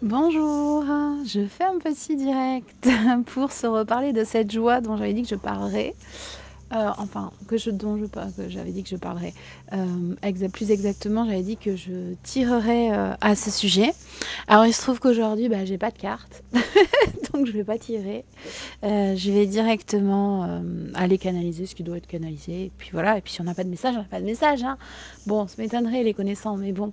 Bonjour, je fais un petit direct pour se reparler de cette joie dont j'avais dit que je parlerais. Enfin, que j'avais dit que je parlerais. Plus exactement, j'avais dit que je tirerais à ce sujet. Alors, il se trouve qu'aujourd'hui, j'ai pas de carte, donc je vais pas tirer. Je vais directement aller canaliser ce qui doit être canalisé. Et puis voilà, et puis si on n'a pas de message, on n'a pas de message. Hein. Bon, ça m'étonnerait les connaissants, mais bon.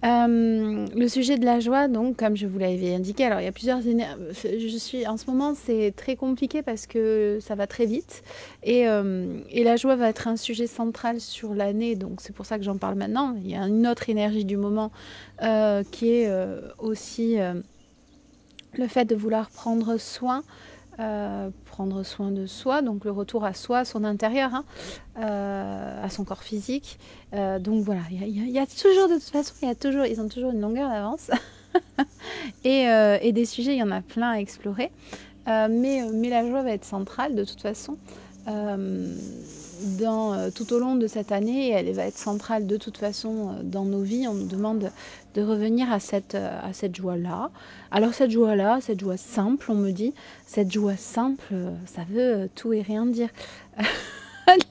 Le sujet de la joie, donc, comme je vous l'avais indiqué, alors il y a plusieurs en ce moment, c'est très compliqué parce que ça va très vite et la joie va être un sujet central sur l'année, donc c'est pour ça que j'en parle maintenant. Il y a une autre énergie du moment qui est aussi le fait de vouloir prendre soin de soi, donc le retour à soi, son intérieur, hein, à son corps physique. Donc voilà, il y a toujours, de toute façon, ils ont toujours une longueur d'avance. et des sujets, il y en a plein à explorer. Mais la joie va être centrale de toute façon tout au long de cette année. Et elle va être centrale de toute façon dans nos vies. On nous demande de revenir à cette joie-là. Alors cette joie-là, cette joie simple, on me dit, cette joie simple, ça veut tout et rien dire.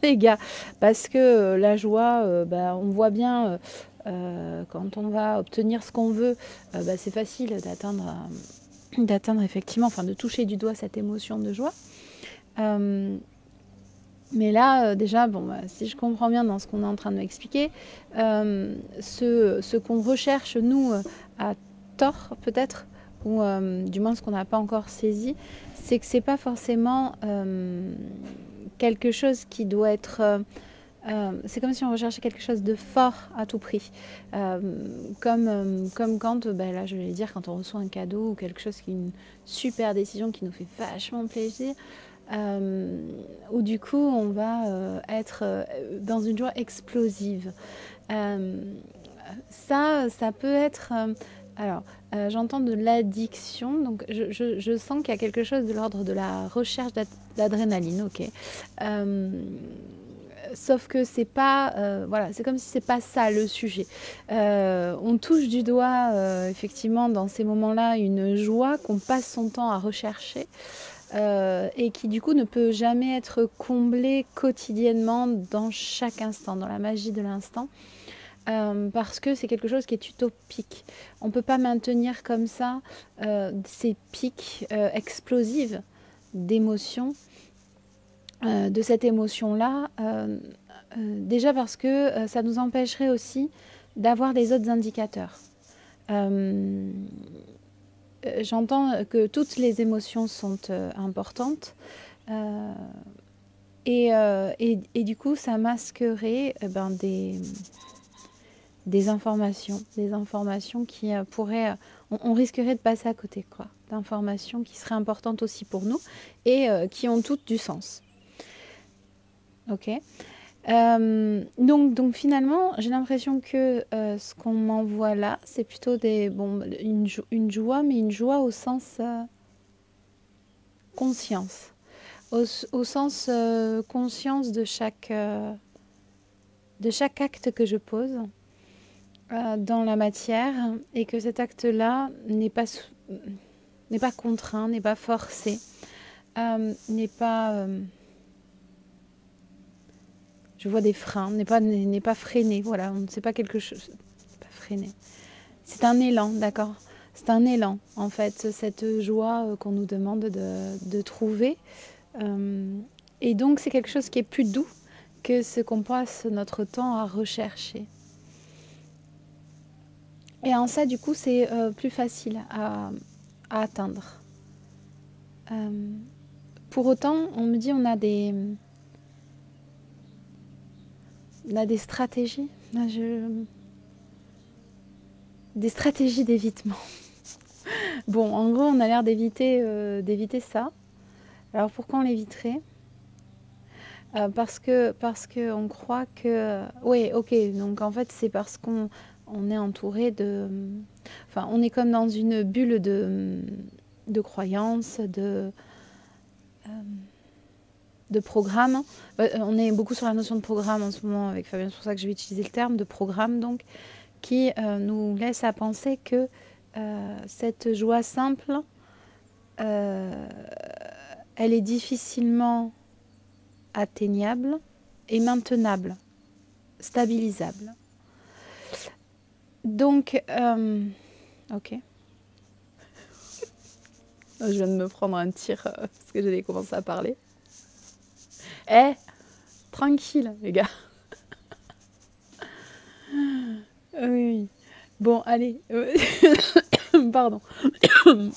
Les gars, parce que la joie, on voit bien quand on va obtenir ce qu'on veut, c'est facile d'atteindre effectivement, enfin de toucher du doigt cette émotion de joie. Mais là, déjà, si je comprends bien dans ce qu'on est en train de m'expliquer, ce qu'on recherche, nous, à tort peut-être, ou du moins ce qu'on n'a pas encore saisi, c'est que c'est pas forcément quelque chose qui doit être... c'est comme si on recherchait quelque chose de fort à tout prix. Comme quand, là je vais dire, quand on reçoit un cadeau ou quelque chose qui est une super décision qui nous fait vachement plaisir, où du coup on va être dans une joie explosive. Ça peut être... j'entends de l'addiction, donc je sens qu'il y a quelque chose de l'ordre de la recherche d'adrénaline, ok. Sauf que c'est pas, c'est comme si c'est pas ça le sujet. On touche du doigt, effectivement, dans ces moments-là, une joie qu'on passe son temps à rechercher et qui du coup ne peut jamais être comblée quotidiennement dans chaque instant, dans la magie de l'instant. Parce que c'est quelque chose qui est utopique. On ne peut pas maintenir comme ça ces pics explosifs d'émotions, de cette émotion-là, déjà parce que ça nous empêcherait aussi d'avoir les autres indicateurs. J'entends que toutes les émotions sont importantes et du coup ça masquerait des informations qui pourraient... on risquerait de passer à côté, quoi, d'informations qui seraient importantes aussi pour nous et qui ont toutes du sens. Ok. Donc finalement, j'ai l'impression que ce qu'on m'envoie là, c'est plutôt une joie, mais une joie au sens conscience. Au sens conscience de chaque acte que je pose dans la matière, et que cet acte-là n'est pas contraint, n'est pas forcé, n'est pas... je vois des freins, n'est pas freiné, voilà, on ne sait pas quelque chose, pas freiné. C'est un élan, d'accord. C'est un élan, en fait, cette joie qu'on nous demande de trouver. Et donc, c'est quelque chose qui est plus doux que ce qu'on passe notre temps à rechercher. Et en ça, du coup, c'est plus facile à atteindre. Pour autant, on me dit on a des stratégies. Des stratégies d'évitement. Bon, en gros, on a l'air d'éviter ça. Alors pourquoi on l'éviterait ? Parce que on croit que... Oui, ok, donc en fait c'est parce qu'on est entouré de... Enfin, on est comme dans une bulle de croyances, de programmes. On est beaucoup sur la notion de programme en ce moment avec Fabien, c'est pour ça que je vais utiliser le terme de programme, donc, qui nous laisse à penser que cette joie simple, elle est difficilement atteignable et maintenable, stabilisable. Donc, ok. Je viens de me prendre un tir parce que j'avais commencé à parler. Eh, tranquille, les gars. Oui. Bon, allez. Pardon.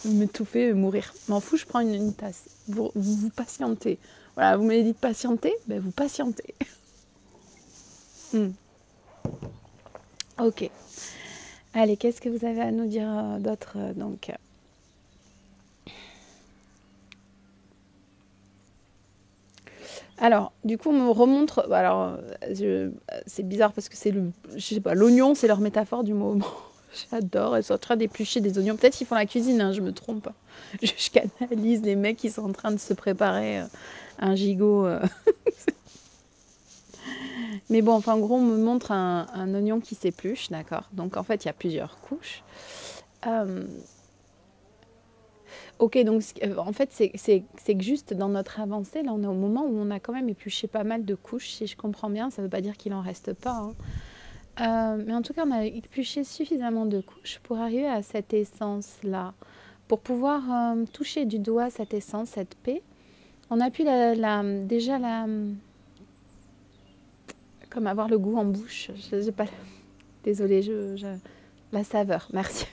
M'étouffer, mourir. M'en fous, je prends une tasse. Vous patientez. Voilà, vous m'avez dit de patienter, ben vous patientez. Ok. Allez, qu'est-ce que vous avez à nous dire d'autre donc alors, du coup, on me remontre. Alors, c'est bizarre parce que c'est je sais pas, l'oignon, c'est leur métaphore du moment. J'adore. Ils sont en train d'éplucher des oignons. Peut-être qu'ils font la cuisine, hein, je me trompe. Je canalise les mecs qui sont en train de se préparer un gigot. Mais bon, enfin, en gros, on me montre un oignon qui s'épluche, d'accord. Donc, en fait, il y a plusieurs couches. Ok, donc en fait, c'est que juste dans notre avancée, là, on est au moment où on a quand même épluché pas mal de couches, si je comprends bien. Ça ne veut pas dire qu'il en reste pas, hein. Mais en tout cas, on a épluché suffisamment de couches pour arriver à cette essence-là. Pour pouvoir toucher du doigt cette essence, cette paix, on a pu déjà comme avoir le goût en bouche. Je sais pas. Désolée, la saveur. Merci.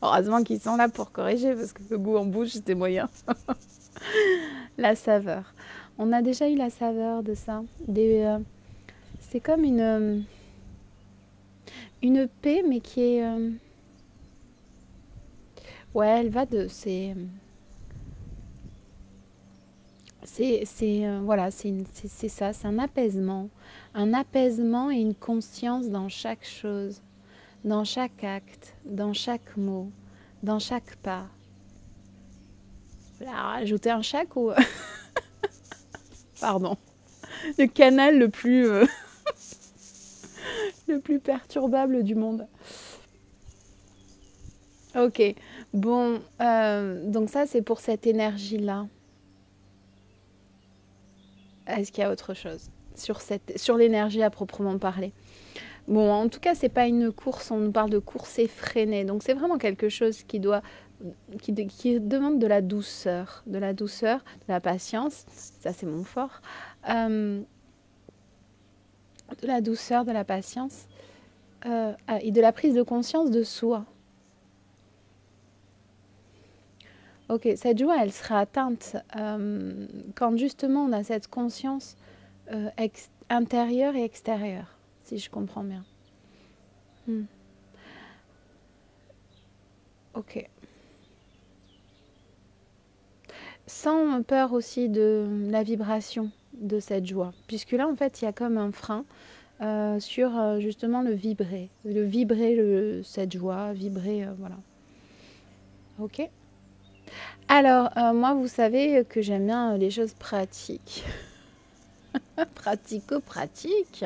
Heureusement qu'ils sont là pour corriger parce que le goût en bouche, c'était moyen. La saveur. On a déjà eu la saveur de ça. C'est comme une paix, mais qui est... ouais, elle va de... voilà, c'est ça, c'est un apaisement. Un apaisement et une conscience dans chaque chose, dans chaque acte, dans chaque mot, dans chaque pas. Voilà, rajouter un chaque ou... Pardon. Le canal le plus... le plus perturbable du monde. Ok, bon, donc ça c'est pour cette énergie-là. Est-ce qu'il y a autre chose sur l'énergie à proprement parler? Bon, en tout cas, c'est pas une course, on nous parle de course effrénée, donc c'est vraiment quelque chose qui demande de la douceur, de la patience, ça c'est mon fort, de la douceur, de la patience et de la prise de conscience de soi. Ok, cette joie, elle sera atteinte quand justement on a cette conscience intérieure et extérieure, si je comprends bien. Ok. Sans peur aussi de la vibration de cette joie, puisque là, en fait, il y a comme un frein sur justement le vibrer, cette joie, vibrer, voilà. Ok. Alors, moi, vous savez que j'aime bien les choses pratiques. Pratico-pratique.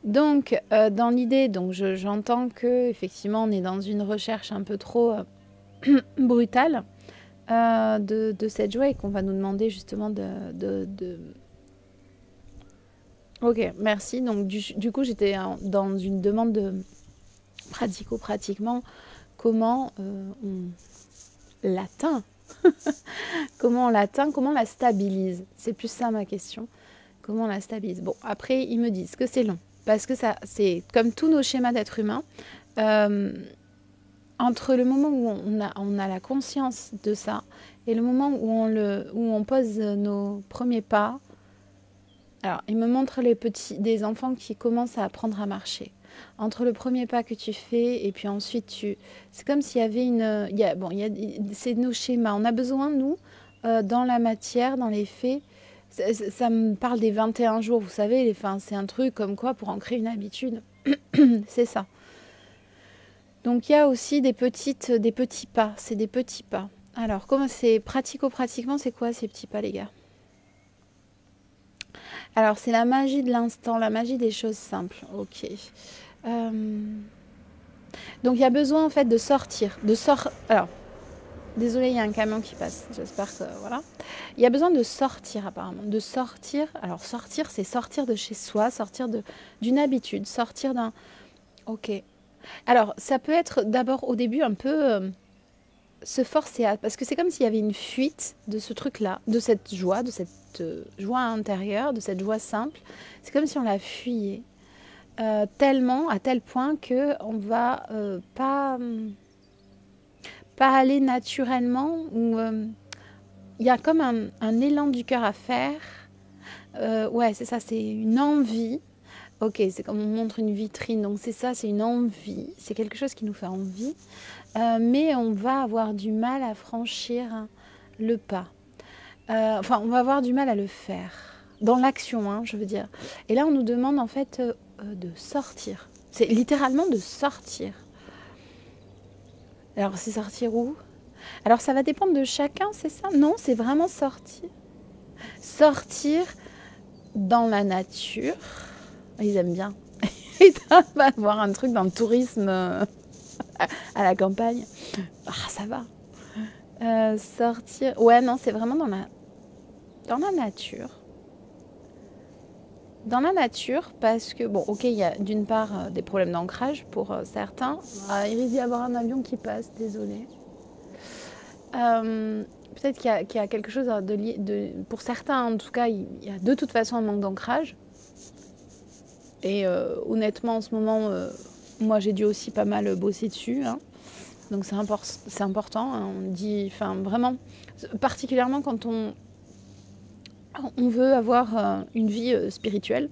Donc, dans l'idée, donc j'entends que effectivement, on est dans une recherche un peu trop brutale de cette joie et qu'on va nous demander justement de... Ok, merci. Donc, du coup, j'étais dans une demande de pratico-pratiquement comment on l'atteint. Comment on l'atteint, comment on la stabilise. C'est plus ça ma question. Comment on la stabilise. Bon, après, ils me disent que c'est long. Parce que ça, c'est comme tous nos schémas d'être humain. Entre le moment où on a la conscience de ça et le moment où on pose nos premiers pas. Alors, il me montre des enfants qui commencent à apprendre à marcher. Entre le premier pas que tu fais et puis ensuite c'est comme s'il y avait c'est nos schémas. On a besoin, nous, dans la matière, dans les faits. Ça me parle des 21 jours, vous savez, c'est un truc comme quoi pour ancrer une habitude. C'est ça. Donc il y a aussi des petits pas, c'est des petits pas. Alors, comment c'est pratico-pratiquement, c'est quoi ces petits pas, les gars? Alors, c'est la magie de l'instant, la magie des choses simples. Ok. Donc il y a besoin en fait de sortir, Alors, désolé, il y a un camion qui passe. J'espère que voilà. Il y a besoin de sortir apparemment, de sortir. Alors sortir, c'est sortir de chez soi, sortir d'une habitude, sortir d'un. Ok. Alors ça peut être d'abord au début un peu se forcer à, parce que c'est comme s'il y avait une fuite de ce truc-là, de cette joie, joie intérieure, de cette joie simple. C'est comme si on la fuyait tellement, à tel point que on va pas aller naturellement, ou il y a comme un élan du cœur à faire. Ouais, c'est ça, c'est une envie. Ok, c'est comme on montre une vitrine, donc c'est ça, c'est une envie, c'est quelque chose qui nous fait envie, mais on va avoir du mal à franchir le pas. Enfin, on va avoir du mal à le faire, dans l'action, hein, je veux dire. Et là, on nous demande en fait de sortir. C'est littéralement de sortir. Alors, c'est sortir où? Alors, ça va dépendre de chacun, c'est ça? Non, c'est vraiment sortir. Sortir dans la nature. Ils aiment bien. Ils va voir un truc dans le tourisme à la campagne. Ah, ça va. Sortir. Ouais, non, c'est vraiment dans la nature. Dans la nature, parce que, bon, ok, il y a d'une part des problèmes d'ancrage pour certains. Il risque d'y avoir un avion qui passe, désolé. Peut-être qu'il y a quelque chose pour certains, en tout cas, il y a de toute façon un manque d'ancrage. Et honnêtement, en ce moment, moi, j'ai dû aussi pas mal bosser dessus. Hein. Donc, c'est important. Hein. On dit, enfin, vraiment, particulièrement quand on veut avoir une vie spirituelle.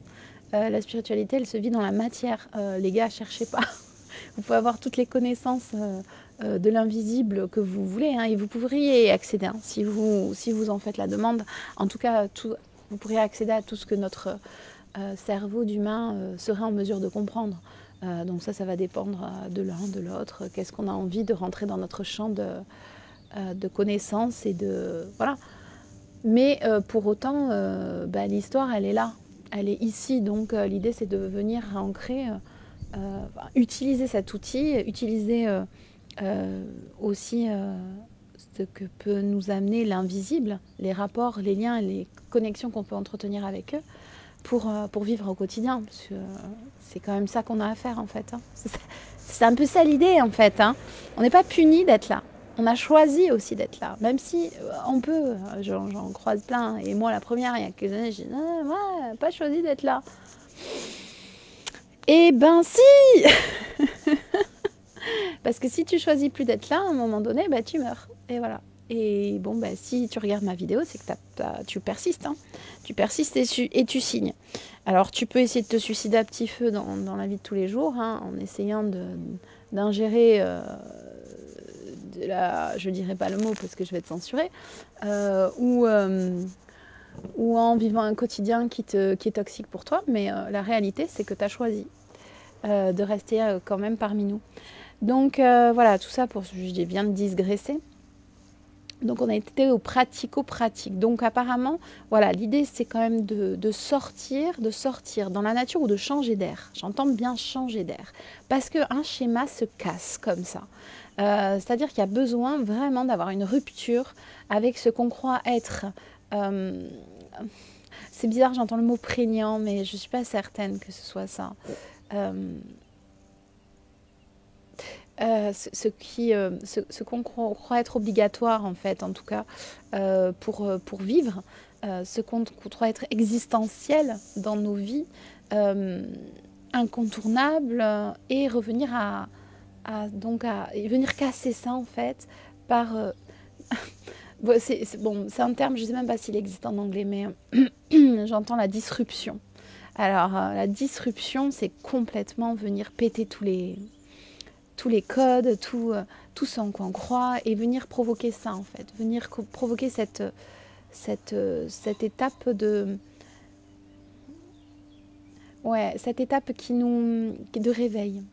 La spiritualité, elle se vit dans la matière. Les gars, cherchez pas. Vous pouvez avoir toutes les connaissances de l'invisible que vous voulez, hein, et vous pourriez accéder, hein, si vous en faites la demande. En tout cas, vous pourriez accéder à tout ce que notre cerveau d'humain serait en mesure de comprendre. Donc ça va dépendre de l'un, de l'autre. Qu'est-ce qu'on a envie de rentrer dans notre champ de connaissances et de... Voilà. Mais pour autant, l'histoire, elle est là. Elle est ici. Donc l'idée, c'est de venir ancrer, utiliser cet outil, utiliser aussi ce que peut nous amener l'invisible, les rapports, les liens, les connexions qu'on peut entretenir avec eux pour vivre au quotidien. Parce que c'est quand même ça qu'on a à faire, en fait. Hein. C'est un peu ça l'idée, en fait. Hein. On n'est pas puni d'être là. On a choisi aussi d'être là, même si on peut, j'en croise plein, et moi la première, il y a quelques années, j'ai dit non, moi, pas choisi d'être là. Eh ben si Parce que si tu choisis plus d'être là, à un moment donné, tu meurs, et voilà. Et bon, si tu regardes ma vidéo, c'est que tu persistes, hein. Tu persistes et tu signes. Alors tu peux essayer de te suicider à petit feu dans la vie de tous les jours, hein, en essayant d'ingérer... je dirais pas le mot parce que je vais te censurer, ou en vivant un quotidien qui est toxique pour toi, mais la réalité c'est que tu as choisi de rester quand même parmi nous. Donc voilà, tout ça pour, je viens de digresser. Donc on a été au pratico-pratique. Donc apparemment, voilà, l'idée c'est quand même de sortir dans la nature ou de changer d'air. J'entends bien changer d'air. Parce qu'un schéma se casse comme ça. C'est-à-dire qu'il y a besoin vraiment d'avoir une rupture avec ce qu'on croit être. C'est bizarre, j'entends le mot prégnant, mais je ne suis pas certaine que ce soit ça. Ce qu'on croit être obligatoire, en fait, en tout cas, pour vivre, ce qu'on croit être existentiel dans nos vies, incontournable, et revenir venir casser ça, en fait, par... c'est un terme, je ne sais même pas s'il existe en anglais, mais j'entends la disruption. Alors, la disruption, c'est complètement venir péter tous les codes, tout ce en quoi on croit, et venir provoquer ça, en fait. Venir provoquer cette étape cette étape de réveil.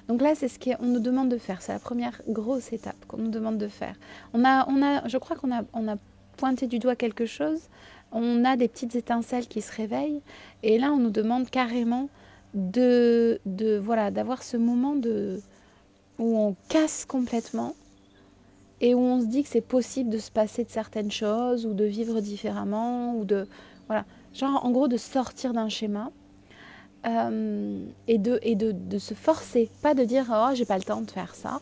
Donc là, c'est ce qu'on nous demande de faire. C'est la première grosse étape qu'on nous demande de faire. Je crois qu'on a pointé du doigt quelque chose. On a des petites étincelles qui se réveillent. Et là, on nous demande carrément voilà, d'avoir ce moment où on casse complètement et où on se dit que c'est possible de se passer de certaines choses ou de vivre différemment ou voilà, genre en gros de sortir d'un schéma et de se forcer, pas de dire oh j'ai pas le temps de faire ça,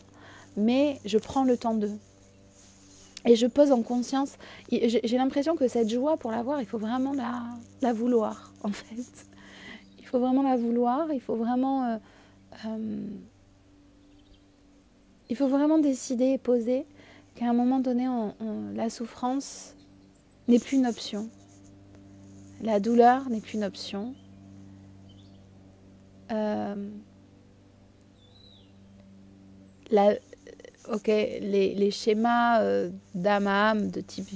mais je prends le temps et je pose en conscience. J'ai l'impression que cette joie, pour l'avoir, il faut vraiment la vouloir en fait. Il faut vraiment la vouloir, il faut vraiment décider et poser qu'à un moment donné, la souffrance n'est plus une option. La douleur n'est plus une option. Les schémas d'âme, de type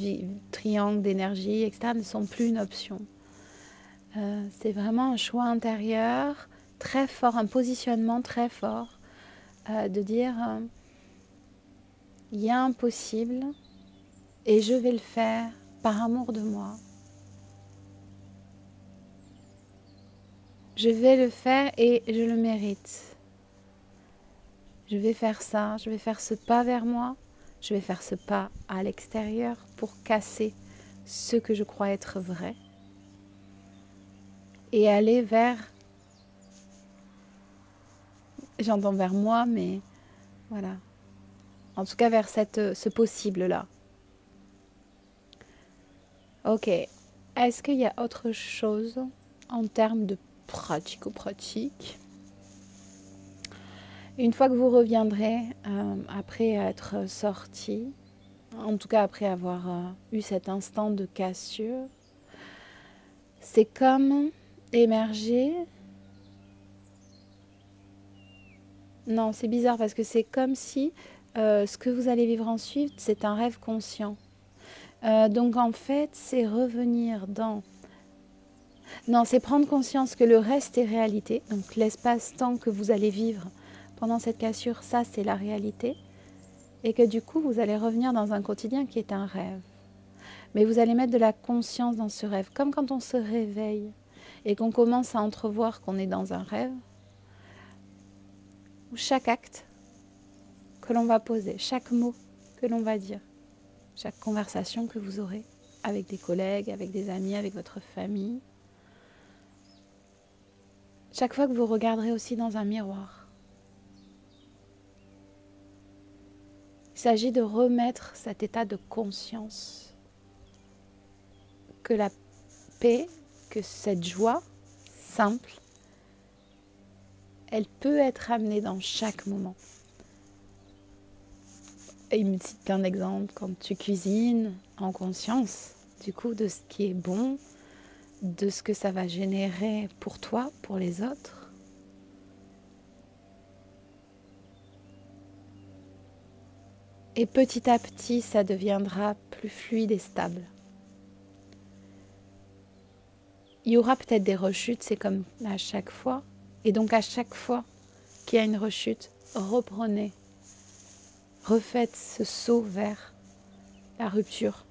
triangle, d'énergie, etc. ne sont plus une option. C'est vraiment un choix intérieur très fort, un positionnement très fort de dire il y a un possible et je vais le faire par amour de moi. Je vais le faire et je le mérite. Je vais faire ça, je vais faire ce pas vers moi, je vais faire ce pas à l'extérieur pour casser ce que je crois être vrai et aller vers, j'entends vers moi, mais voilà, en tout cas vers ce possible-là. Ok, est-ce qu'il y a autre chose en termes de pratico-pratique ? Une fois que vous reviendrez, après être sorti, en tout cas après avoir eu cet instant de cassure, c'est comme émerger. Non, c'est bizarre parce que c'est comme si ce que vous allez vivre ensuite, c'est un rêve conscient. Donc en fait, c'est revenir dans... Non, c'est prendre conscience que le reste est réalité. Donc l'espace-temps que vous allez vivre pendant cette cassure, ça c'est la réalité. Et que du coup, vous allez revenir dans un quotidien qui est un rêve. Mais vous allez mettre de la conscience dans ce rêve, comme quand on se réveille et qu'on commence à entrevoir qu'on est dans un rêve, où chaque acte que l'on va poser, chaque mot que l'on va dire, chaque conversation que vous aurez avec des collègues, avec des amis, avec votre famille, chaque fois que vous regarderez aussi dans un miroir, il s'agit de remettre cet état de conscience, que la paix, que cette joie simple, elle peut être amenée dans chaque moment. Et il me cite un exemple, quand tu cuisines en conscience, du coup, de ce qui est bon, de ce que ça va générer pour toi, pour les autres. Et petit à petit, ça deviendra plus fluide et stable. Il y aura peut-être des rechutes, c'est comme à chaque fois. Et donc à chaque fois qu'il y a une rechute, reprenez, refaites ce saut vers la rupture.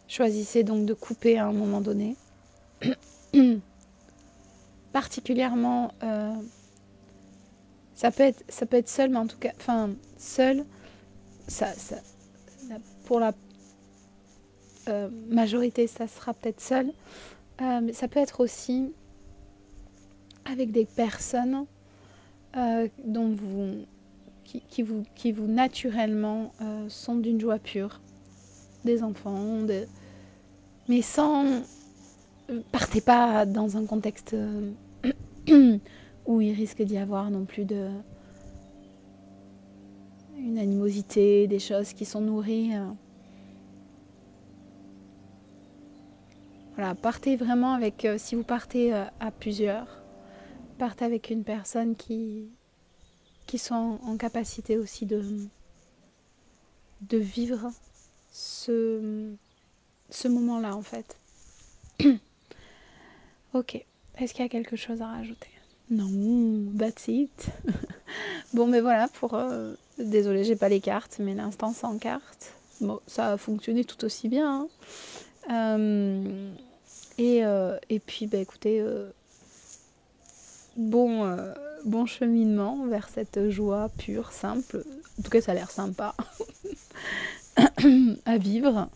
Choisissez donc de couper à un moment donné. Particulièrement, ça peut être seul, mais en tout cas, seul, pour la majorité, ça sera peut-être seul. Mais ça peut être aussi avec des personnes qui vous naturellement sont d'une joie pure, des enfants, mais sans... Partez pas dans un contexte où il risque d'y avoir non plus une animosité, des choses qui sont nourries. Voilà, partez vraiment avec, si vous partez à plusieurs, partez avec une personne qui sont en capacité aussi de vivre ce moment-là en fait. Ok, est-ce qu'il y a quelque chose à rajouter ? Non, that's it. Bon, mais voilà, désolée, j'ai pas les cartes, mais l'instant sans carte. Bon, ça a fonctionné tout aussi bien. Hein. Et puis, écoutez, bon cheminement vers cette joie pure, simple. En tout cas, ça a l'air sympa à vivre.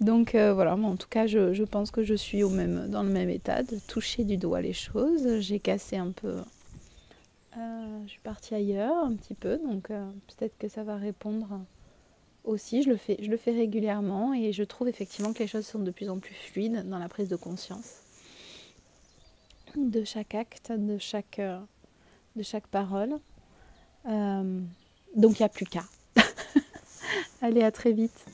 Donc voilà, moi, en tout cas, je pense que je suis dans le même état de toucher du doigt les choses. J'ai cassé un peu. Je suis partie ailleurs un petit peu, donc peut-être que ça va répondre aussi. Je le fais régulièrement et je trouve effectivement que les choses sont de plus en plus fluides dans la prise de conscience de chaque acte, de chaque parole. Donc il n'y a plus qu'à. Allez, à très vite.